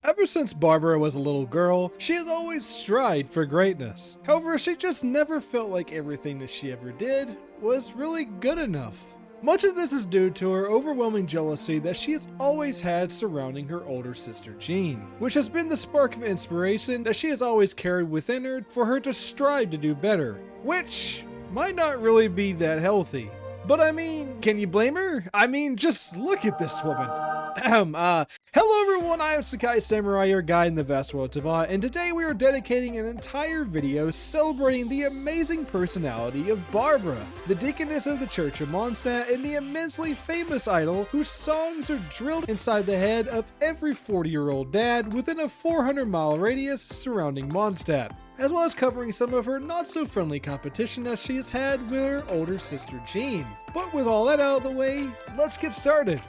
Ever since Barbara was a little girl, she has always strived for greatness. However, she just never felt like everything that she ever did was really good enough. Much of this is due to her overwhelming jealousy that she has always had surrounding her older sister Jean, which has been the spark of inspiration that she has always carried within her for her to strive to do better, which might not really be that healthy. But I mean, can you blame her? I mean, just look at this woman. Hello everyone, I am Sakai Samurai, your guide in the vast world of Tava, and today we are dedicating an entire video celebrating the amazing personality of Barbara, the deaconess of the Church of Mondstadt and the immensely famous idol whose songs are drilled inside the head of every 40-year-old dad within a 400-mile radius surrounding Mondstadt, as well as covering some of her not-so-friendly competition that she has had with her older sister Jean. But with all that out of the way, let's get started.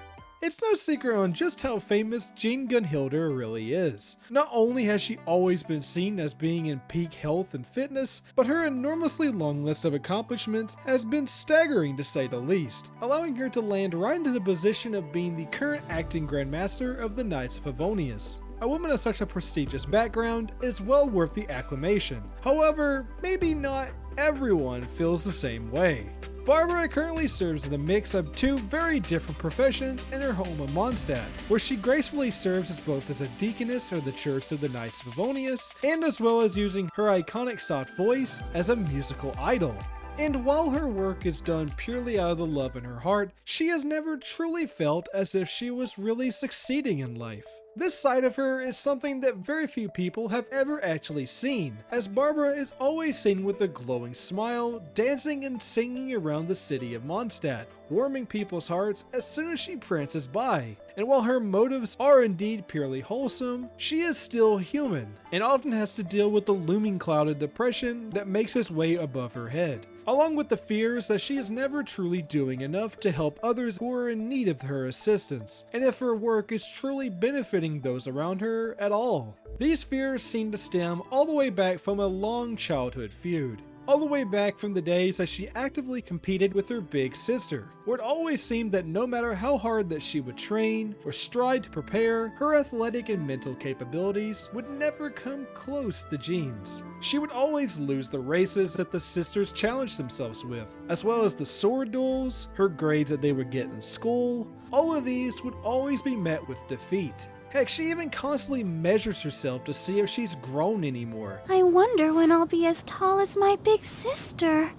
It's no secret on just how famous Jean Gunhilder really is. Not only has she always been seen as being in peak health and fitness, but her enormously long list of accomplishments has been staggering to say the least, allowing her to land right into the position of being the current acting Grandmaster of the Knights of Favonius. A woman of such a prestigious background is well worth the acclamation. However, maybe not everyone feels the same way. Barbara currently serves in a mix of two very different professions in her home of Mondstadt, where she gracefully serves as both as a deaconess of the Church of the Knights of Favonius, and as well as using her iconic soft voice as a musical idol. And while her work is done purely out of the love in her heart, she has never truly felt as if she was really succeeding in life. This side of her is something that very few people have ever actually seen, as Barbara is always seen with a glowing smile, dancing and singing around the city of Mondstadt, warming people's hearts as soon as she prances by. And while her motives are indeed purely wholesome, she is still human, and often has to deal with the looming cloud of depression that makes its way above her head, along with the fears that she is never truly doing enough to help others who are in need of her assistance, and if her work is truly benefiting those around her at all. These fears seem to stem all the way back from a long childhood feud. All the way back from the days that she actively competed with her big sister, where it always seemed that no matter how hard that she would train or strive to prepare, her athletic and mental capabilities would never come close to Jean's. She would always lose the races that the sisters challenged themselves with, as well as the sword duels, her grades that they would get in school. All of these would always be met with defeat. Heck, she even constantly measures herself to see if she's grown anymore. I wonder when I'll be as tall as my big sister.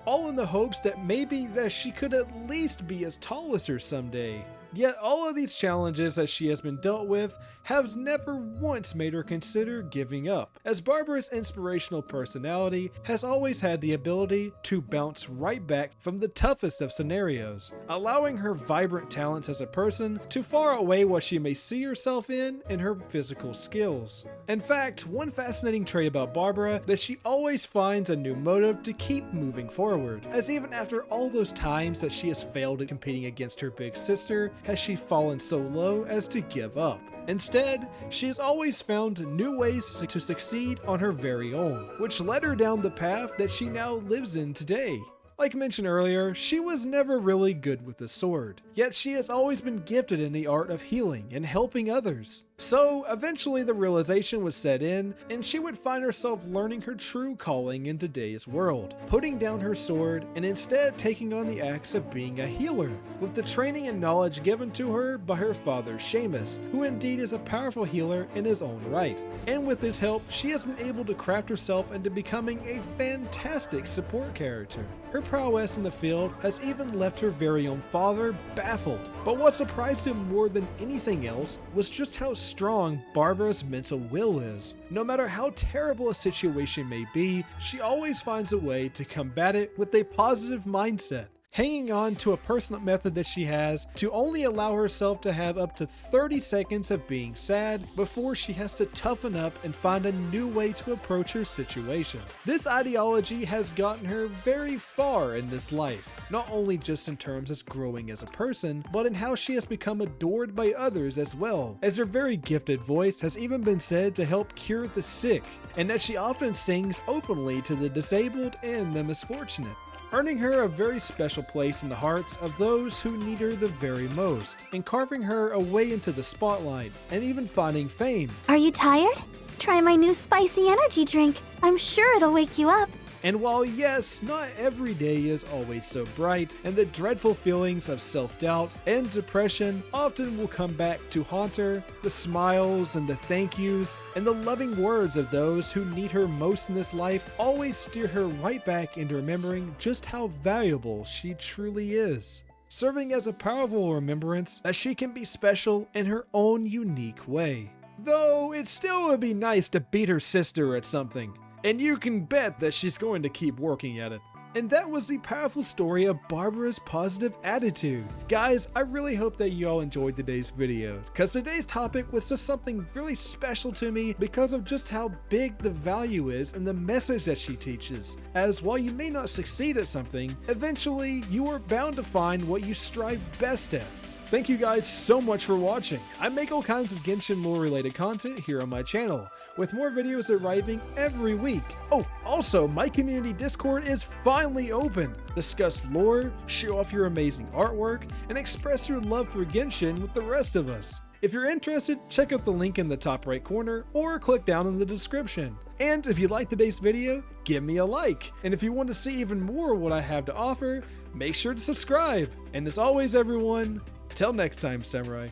All in the hopes that maybe that she could at least be as tall as her someday. Yet all of these challenges that she has been dealt with has never once made her consider giving up, as Barbara's inspirational personality has always had the ability to bounce right back from the toughest of scenarios, allowing her vibrant talents as a person to far outweigh what she may see herself in her physical skills. In fact, one fascinating trait about Barbara that she always finds a new motive to keep moving forward, as even after all those times that she has failed at competing against her big sister, has she fallen so low as to give up. Instead, she has always found new ways to succeed on her very own, which led her down the path that she now lives in today. Like mentioned earlier, she was never really good with the sword, yet she has always been gifted in the art of healing and helping others. So eventually the realization was set in, and she would find herself learning her true calling in today's world, putting down her sword and instead taking on the axe of being a healer, with the training and knowledge given to her by her father Seamus, who indeed is a powerful healer in his own right. And with his help, she has been able to craft herself into becoming a fantastic support character. Her prowess in the field has even left her very own father baffled. But what surprised him more than anything else was just how strong Barbara's mental will is. No matter how terrible a situation may be, she always finds a way to combat it with a positive mindset, hanging on to a personal method that she has to only allow herself to have up to 30 seconds of being sad before she has to toughen up and find a new way to approach her situation. This ideology has gotten her very far in this life, not only just in terms of growing as a person, but in how she has become adored by others as well, as her very gifted voice has even been said to help cure the sick, and that she often sings openly to the disabled and the misfortunate. earning her a very special place in the hearts of those who need her the very most, and carving her a way into the spotlight, and even finding fame. Are you tired? Try my new spicy energy drink. I'm sure it'll wake you up. And while yes, not every day is always so bright, and the dreadful feelings of self-doubt and depression often will come back to haunt her, the smiles and the thank yous and the loving words of those who need her most in this life always steer her right back into remembering just how valuable she truly is, serving as a powerful remembrance that she can be special in her own unique way. Though it still would be nice to beat her sister at something. And you can bet that she's going to keep working at it. And that was the powerful story of Barbara's positive attitude. Guys, I really hope that you all enjoyed today's video, because today's topic was just something really special to me because of just how big the value is and the message that she teaches. As while you may not succeed at something, eventually you are bound to find what you strive best at. Thank you guys so much for watching. I make all kinds of Genshin lore related content here on my channel, with more videos arriving every week. Oh, also, my community Discord is finally open. Discuss lore, show off your amazing artwork, and express your love for Genshin with the rest of us. If you're interested, check out the link in the top right corner or click down in the description. And if you liked today's video, give me a like. And if you want to see even more of what I have to offer, make sure to subscribe. And as always everyone, till next time, Samurai.